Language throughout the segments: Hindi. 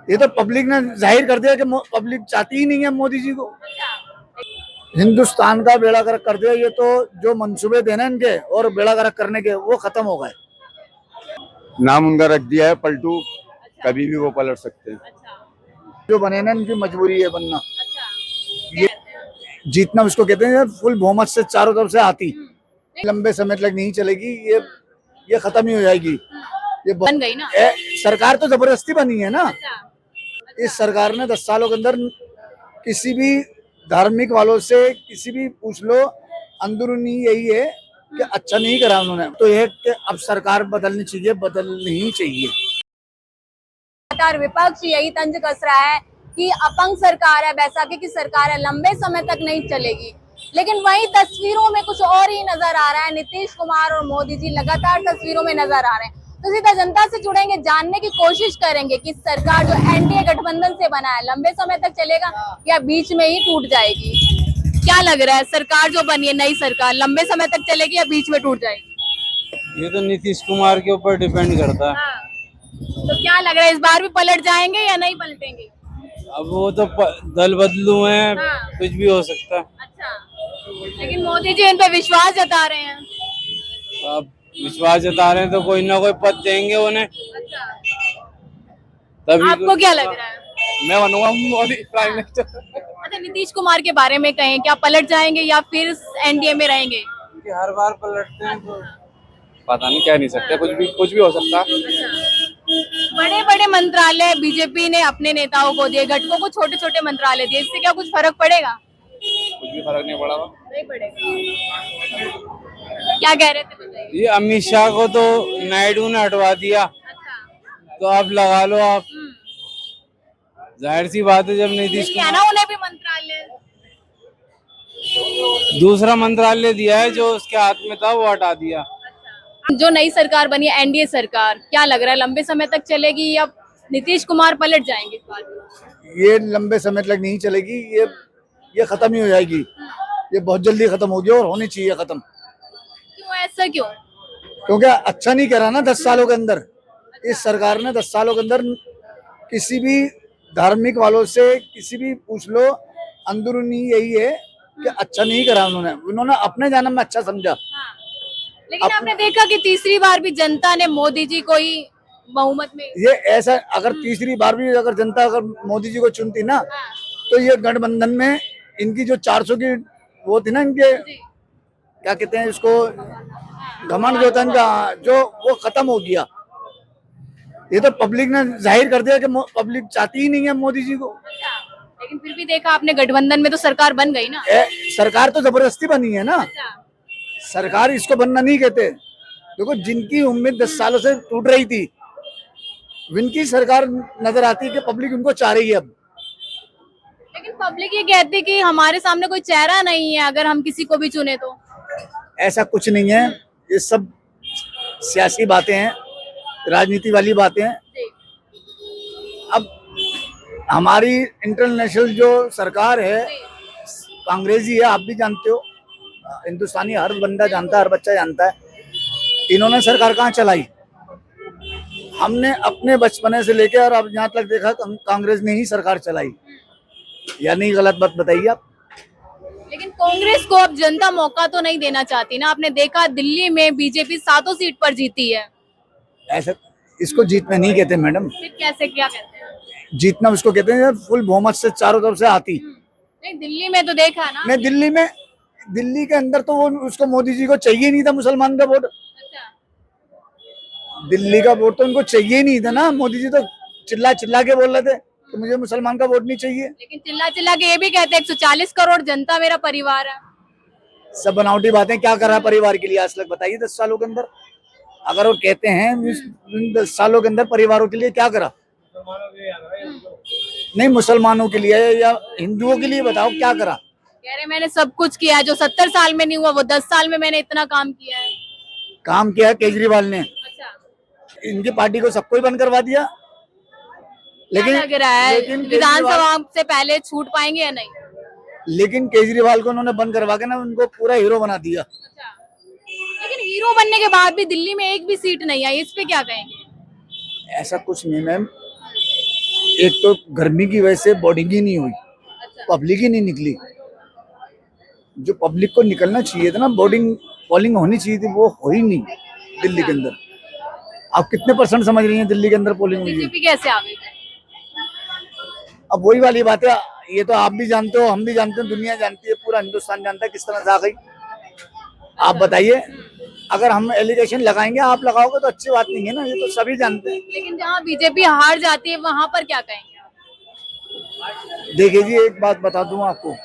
ये तो पब्लिक ने जाहिर कर दिया कि पब्लिक चाहती ही नहीं है मोदी जी को। हिंदुस्तान का बेड़ा गर्क कर दिया। ये तो जो मंसूबे थे ना इनके और बेड़ा गर्क करने के, वो खत्म हो गए। नाम उनका रख दिया है पलटू। कभी भी वो पलट सकते हैं। जो बने ना, इनकी मजबूरी है बनना। ये जीतना उसको कहते हैं फुल बहुमत से चारों तरफ से आती, लंबे समय तक नहीं चलेगी। ये खत्म ही हो जाएगी। ये बन गई ना। सरकार तो जबरदस्ती बनी है ना। इस सरकार ने 10 सालों के अंदर किसी भी धार्मिक वालों से किसी भी पूछ लो, अंदरूनी यही है कि अच्छा नहीं करा उन्होंने। तो ये कि अब सरकार बदलनी चाहिए, बदलनी ही चाहिए। लगातार विपक्ष यही तंज कस रहा है कि अपंग सरकार है, बैसाखी की सरकार है, लंबे समय तक नहीं चलेगी। लेकिन वही तस्वीरों में कुछ और ही नजर आ रहा है। नीतीश कुमार और मोदी जी लगातार तस्वीरों में नजर आ रहे हैं। तो सीधा जनता से जुड़ेंगे, जानने की कोशिश करेंगे कि सरकार जो एनडीए गठबंधन से बना है लंबे समय तक चलेगा या बीच में ही टूट जाएगी। क्या लग रहा है, सरकार जो बनी है नई सरकार लंबे समय तक चलेगी या बीच में टूट जाएगी? ये तो नीतीश कुमार के ऊपर डिपेंड करता है। हाँ। तो क्या लग रहा है, इस बार भी पलट जाएंगे या नहीं पलटेंगे? अब वो तो दल बदलू हैं। हाँ। कुछ भी हो सकता है। अच्छा, लेकिन मोदी जी इन पे विश्वास जता रहे हैं। अब विश्वास जता रहे हैं तो कोई ना कोई पद देंगे उन्हें। अच्छा, तभी आपको क्या लग रहा है? मैं बनूंगा मोदी प्राइम मिनिस्टर। अच्छा, नीतीश कुमार के बारे में कहें, क्या पलट जाएंगे या फिर एनडीए में रहेंगे? हर बार पलटते हैं तो पता नहीं, कह नहीं सकते। कुछ भी हो सकता है। बड़े बड़े मंत्रालय बीजेपी ने अपने नेताओं को दिए, घटकों को छोटे छोटे मंत्रालय दिए, इससे क्या कुछ फर्क पड़ेगा? कुछ भी फर्क नहीं पड़ा। नहीं पड़ेगा। क्या कह रहे थे, बताइए। ये अमित शाह को तो नायडू ने हटवा दिया। अच्छा। तो अब लगा लो आप। जाहिर सी बात है, जब नीतीश क्या ना उन्हें भी मंत्रालय, दूसरा मंत्रालय दिया है जो उसके हाथ में था वो हटा दिया। जो नई सरकार बनी है एनडीए सरकार, क्या लग रहा है लंबे समय तक चलेगी या नीतीश कुमार पलट जाएंगे इस बार? ये लंबे समय तक नहीं चलेगी। ये खत्म ही हो जाएगी। ये बहुत जल्दी खत्म होगी और होनी चाहिए खत्म। क्यों, ऐसा क्यों? क्योंकि अच्छा नहीं करा ना 10 सालों के अंदर। इस सरकार ने 10 सालों के अंदर किसी भी धार्मिक वालों से किसी भी पूछ लो, अंदरूनी यही है कि अच्छा नहीं करा उन्होंने अपने जन्म में अच्छा समझा। लेकिन आपने देखा कि तीसरी बार भी जनता ने मोदी जी को ही बहुमत में। ये ऐसा, अगर तीसरी बार भी अगर जनता अगर मोदी जी को चुनती ना, तो ये गठबंधन में इनकी जो 400 की वो थी ना, इनके क्या कहते हैं इसको, घमंड जो था इनका, जो वो खत्म हो गया। ये तो पब्लिक ने जाहिर कर दिया कि पब्लिक चाहती ही नहीं है मोदी जी को। लेकिन फिर भी देखा आपने, गठबंधन में तो सरकार बन गई ना। सरकार तो जबरदस्ती बनी है ना। सरकार इसको बनना नहीं कहते। देखो, जिनकी उम्मीद 10 सालों से टूट रही थी, उनकी सरकार नजर आती है कि पब्लिक उनको चाह रही है अब। लेकिन पब्लिक ये कहती कि हमारे सामने कोई चेहरा नहीं है, अगर हम किसी को भी चुने तो। ऐसा कुछ नहीं है। ये सब सियासी बातें हैं, राजनीति वाली बातें हैं। अब हमारी इंटरनेशनल जो सरकार है कांग्रेस ही है, आप भी जानते हो, हिंदुस्तानी हर बंदा जानता है, हर बच्चा जानता है। इन्होंने सरकार कहाँ चलाई? हमने अपने बचपने से लेकर और अब यहाँ तक देखा कांग्रेस ने ही सरकार चलाई। यानी गलत बात बताइए आप। लेकिन कांग्रेस को अब जनता मौका तो नहीं देना चाहती ना। आपने देखा दिल्ली में बीजेपी 7 सीट पर जीती है। ऐसा इसको जीतना नहीं कहते मैडम। फिर कैसे, क्या कहते हैं? जीतना उसको कहते हैं फुल बहुमत से चारों तरफ से आती। नहीं, दिल्ली में तो देखा ना। मैं दिल्ली के अंदर तो वो उसको मोदी जी को चाहिए नहीं था मुसलमान का वोट। अच्छा। दिल्ली का वोट तो उनको चाहिए नहीं था ना। मोदी जी तो चिल्ला चिल्ला के बोल रहे थे कि मुझे मुसलमान का वोट नहीं चाहिए। लेकिन चिल्ला चिल्ला के ये भी कहते हैं 140 करोड़ जनता मेरा परिवार है। सब बनावटी बातें। क्या करा परिवार के लिए आज तक बताइए 10 सालों के अंदर? अगर वो कहते हैं 10 सालों के अंदर परिवारों के लिए क्या करा? नहीं, मुसलमानों के लिए या हिंदुओं के लिए बताओ क्या करा? कह रहे मैंने सब कुछ किया है, जो 70 साल में नहीं हुआ वो 10 साल में मैंने इतना काम किया है। काम किया है केजरीवाल ने। अच्छा। इनकी पार्टी को सबको ही बंद करवा दिया। लेकिन लग रहा है विधानसभा से पहले छूट पाएंगे या नहीं? लेकिन केजरीवाल को उन्होंने बंद करवा के ना उनको पूरा हीरो बना दिया। अच्छा। लेकिन हीरो बनने के बाद भी दिल्ली में एक भी सीट नहीं आई, इस पे क्या कहेंगे? ऐसा कुछ नहीं मैम। एक तो गर्मी की वजह से बोर्डिंग ही नहीं हुई, अच्छा पब्लिक ही नहीं निकली। जो पब्लिक को निकलना चाहिए था ना, बोर्डिंग पोलिंग होनी चाहिए थी, वो हो ही नहीं दिल्ली के अंदर। आप कितने % समझ रही हैं दिल्ली के अंदर पोलिंग हुई है? बीजेपी कैसे आ गई? अब वही वाली बात है, ये तो आप भी जानते हो, हम भी जानते हैं, दुनिया जानती है, पूरा हिंदुस्तान जानता है किस तरह से आ गई। आप बताइए, अगर हम एलिगेशन लगाएंगे, आप लगाओगे तो अच्छी बात नहीं है ना, ये तो सभी जानते हैं। लेकिन जहाँ बीजेपी हार जाती है वहां पर क्या कहेंगे आप? देखिए जी, एक बात बता दूं आपको,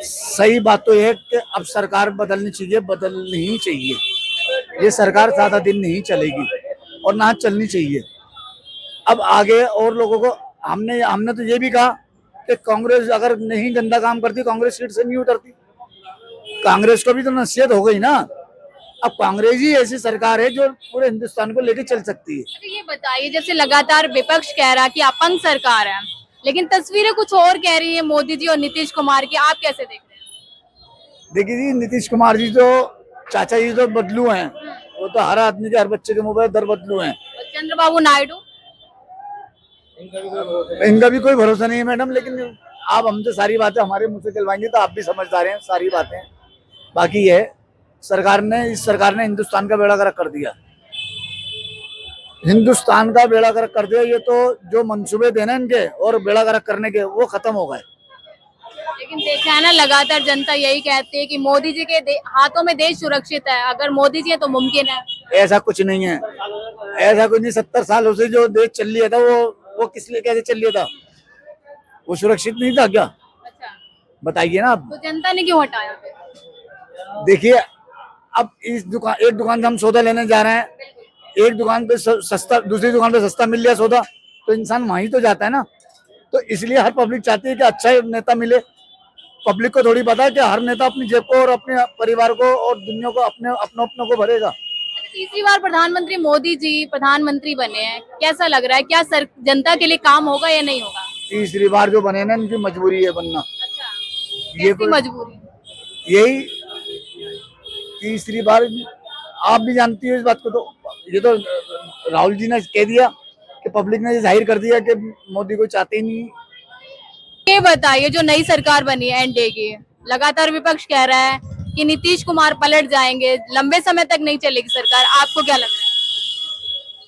सही बात तो यह है कि अब सरकार बदलनी चाहिए, बदलनी ही चाहिए। ये सरकार ज्यादा दिन नहीं चलेगी और ना चलनी चाहिए। अब आगे और लोगों को हमने हमने तो ये भी कहा कि कांग्रेस अगर नहीं गंदा काम करती, कांग्रेस सीट से नहीं उतरती। कांग्रेस को भी तो नसीहत हो गई ना। अब कांग्रेस ही ऐसी सरकार है जो पूरे हिंदुस्तान को लेके चल सकती है। अच्छा ये बताइए, जैसे लगातार विपक्ष कह रहा है कि अपंग सरकार है, लेकिन तस्वीरें कुछ और कह रही है मोदी जी और नीतीश कुमार की, आप कैसे देख रहे हैं? देखिए जी, नीतीश कुमार जी तो चाचा जी तो बदलू हैं, वो तो हर आदमी के, हर बच्चे के मुंह पे दर बदलू हैं। और चंद्रबाबू नायडू? इनका भी कोई भरोसा नहीं है मैडम, लेकिन आप हमसे सारी बातें हमारे मुंह से चलवाएंगे तो आप भी समझदार हैं सारी बातें। बाकी ये इस सरकार ने हिंदुस्तान का बेड़ा गर्क कर दिया, हिंदुस्तान का बेड़ा गर्क कर दिया। ये तो जो मंसूबे थे ना इनके और बेड़ा गर्क करने के, वो खत्म हो गए। लेकिन देखा है ना, लगातार जनता यही कहती है कि मोदी जी के हाथों में देश सुरक्षित है, अगर मोदी जी है तो मुमकिन है। ऐसा कुछ नहीं है, ऐसा कुछ नहीं। 70 सालों से जो देश चल लिया था, वो किस लिए कैसे चल लिया था? वो सुरक्षित नहीं था क्या? अच्छा, बताइए ना आप। तो जनता ने क्यों हटाया फिर? देखिए, अब एक दुकान से हम सौदा लेने जा रहे हैं, एक दुकान पे सस्ता, दूसरी दुकान पे सस्ता मिल गया सौदा, तो इंसान वहीं तो जाता है ना। तो इसलिए हर पब्लिक चाहती है कि अच्छा नेता मिले। पब्लिक को थोड़ी पता है कि हर नेता अपनी जेब को और अपने परिवार को और दुनिया को अपनों को भरेगा। अच्छा, तीसरी बार प्रधानमंत्री मोदी जी प्रधानमंत्री बने हैं, कैसा लग रहा है? क्या जनता के लिए काम होगा या नहीं होगा? तीसरी बार जो बने ना, इनकी मजबूरी है बनना। अच्छा, ये कैसी मजबूरी? यही तीसरी बार, आप भी जानती हो इस बात को। तो ये तो राहुल जी ने कह दिया कि पब्लिक ने जाहिर कर दिया कि मोदी को चाहते ही नहीं। ये बताइए, जो नई सरकार बनी है एनडीए की, लगातार विपक्ष कह रहा है कि नीतीश कुमार पलट जाएंगे, लंबे समय तक नहीं चलेगी सरकार, आपको क्या लग रहा है?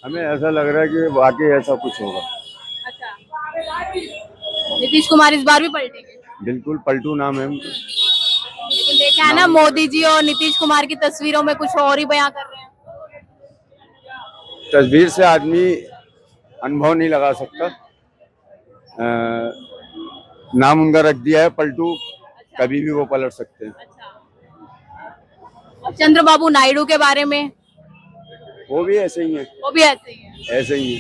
हमें ऐसा लग रहा है कि वाकई ऐसा कुछ होगा। अच्छा, नीतीश कुमार इस बार भी पलटेंगे? बिल्कुल पलटू नाम है उनका। लेकिन देखा है ना, मोदी जी और नीतीश कुमार की तस्वीरों में कुछ और ही बयां कर रहे हैं। तस्वीर से आदमी अनुभव नहीं लगा सकता। नाम उनका रख दिया है पलटू, कभी भी वो पलट सकते हैं। और चंद्रबाबू नायडू के बारे में? वो भी ऐसे ही है, वो भी ऐसे ही है। ऐसे ही है।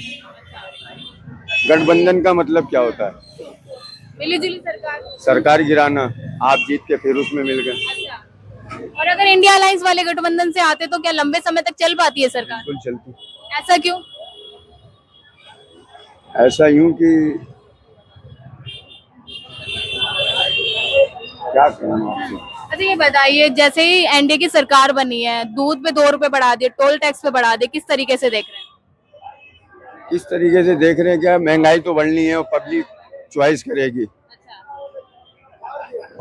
गठबंधन का मतलब क्या होता है? मिली जुली सरकार। सरकार गिराना, आप जीत के फिर उसमें मिल गए। अच्छा, और अगर इंडिया अलायंस वाले गठबंधन से आते तो क्या लंबे समय तक चल पाती है सरकार? बिल्कुल चलती। ऐसा क्यों? ऐसा यूं कि क्या कहूँ आपसे। अच्छा ये बताइए, जैसे ही एनडीए की सरकार बनी है, दूध पे 2 रुपए बढ़ा दिए, टोल टैक्स पे बढ़ा दिए, किस तरीके से देख रहे हैं? किस तरीके से देख रहे हैं? क्या महंगाई तो बढ़नी है और पब्लिक चॉइस करेगी,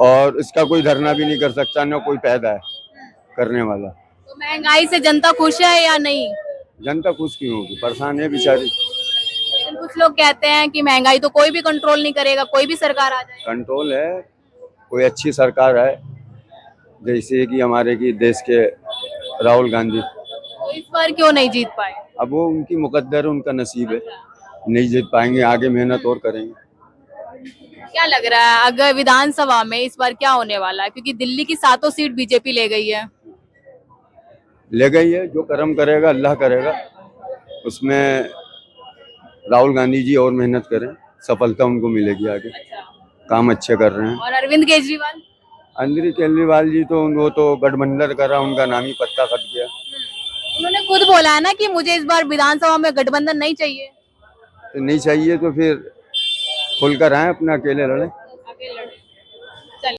और इसका कोई धरना भी नहीं कर सकता, ना कोई पैदा है करने वाला। तो महंगाई से जनता खुश है या नहीं? जनता खुश क्यों होगी? परेशान है बेचारी। लेकिन कुछ लोग कहते हैं कि महंगाई तो कोई भी कंट्रोल नहीं करेगा, कोई भी सरकार आ जाए। कंट्रोल है, कोई अच्छी सरकार है, जैसे कि हमारे की देश के राहुल गांधी। तो इस बार क्यों नहीं जीत पाए? अब वो उनकी मुकद्दर है, उनका नसीब है, नहीं जीत पाएंगे, आगे मेहनत और करेंगे। क्या लग रहा है अगर विधानसभा में इस बार क्या होने वाला है? क्योंकि दिल्ली की 7 सीट बीजेपी ले गई है। ले गई है, जो कर्म करेगा अल्लाह करेगा। उसमें राहुल गांधी जी और मेहनत करें, सफलता उनको मिलेगी आगे। काम अच्छे कर रहे हैं। और अरविंद केजरीवाल? अंदरी केजरीवाल जी तो वो तो गठबंधन करा, उनका नाम ही पत्ता कट गया। उन्होंने खुद बोला है ना कि मुझे इस बार विधानसभा में गठबंधन नहीं चाहिए। तो नहीं चाहिए तो फिर खुलकर आए, अपना अकेले लड़े।